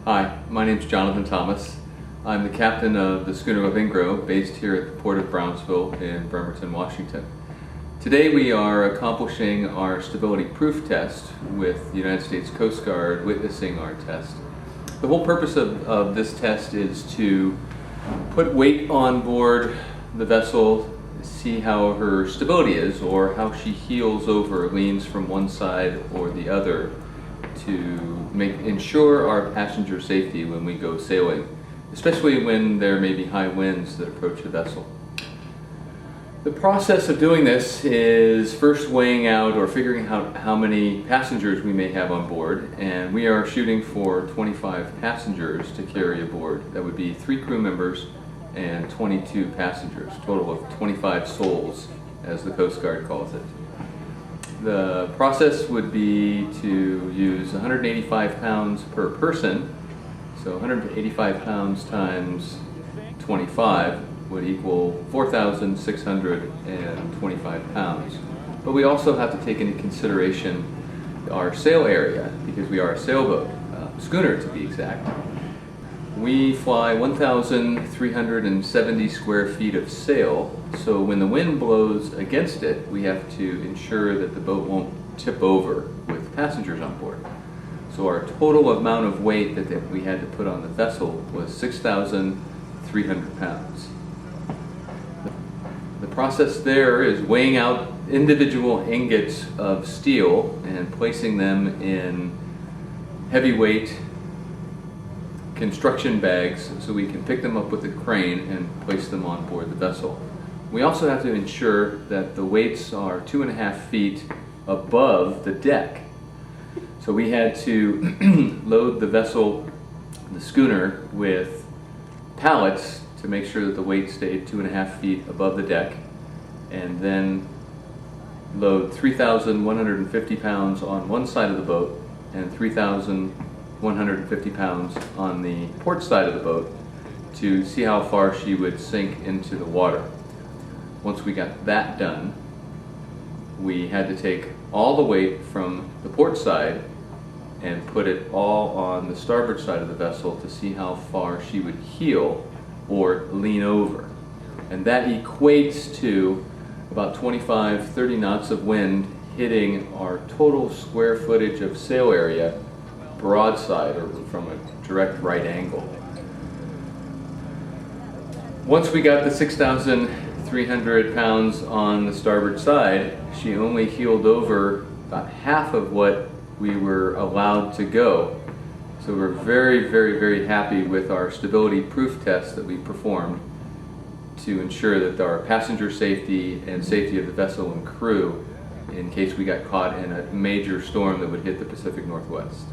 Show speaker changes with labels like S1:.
S1: Hi, my name is Jonathan Thomas. I'm the captain of the Schooner Lavengro, based here at the Port of Brownsville in Bremerton, Washington. Today we are accomplishing our stability proof test with the United States Coast Guard witnessing our test. The whole purpose of this test is to put weight on board the vessel, see how her stability is or how she heels over, leans from one side or the other, to ensure our passenger safety when we go sailing, especially when there may be high winds that approach the vessel. The process of doing this is first weighing out or figuring out how many passengers we may have on board, and we are shooting for 25 passengers to carry aboard. That would be 3 crew members and 22 passengers, a total of 25 souls, as the Coast Guard calls it. The process would be to use 185 pounds per person, so 185 pounds times 25 would equal 4,625 pounds. But we also have to take into consideration our sail area, because we are a sailboat, schooner to be exact. We fly 1,370 square feet of sail, so when the wind blows against it, we have to ensure that the boat won't tip over with passengers on board. So our total amount of weight that we had to put on the vessel was 6,300 pounds. The process there is weighing out individual ingots of steel and placing them in heavyweight construction bags so we can pick them up with a crane and place them on board the vessel. We also have to ensure that the weights are 2.5 feet above the deck. So we had to load the vessel, the schooner, with pallets to make sure that the weight stayed 2.5 feet above the deck, and then load 3,150 pounds on one side of the boat and 3,150 pounds on the port side of the boat to see how far she would sink into the water. Once we got that done, we had to take all the weight from the port side and put it all on the starboard side of the vessel to see how far she would heel or lean over. And that equates to about 25-30 knots of wind hitting our total square footage of sail area broadside, or from a direct right angle. Once we got the 6,300 pounds on the starboard side, she only heeled over about half of what we were allowed to go. So we're very, very, very happy with our stability proof test that we performed to ensure that our passenger safety and safety of the vessel and crew, in case we got caught in a major storm that would hit the Pacific Northwest.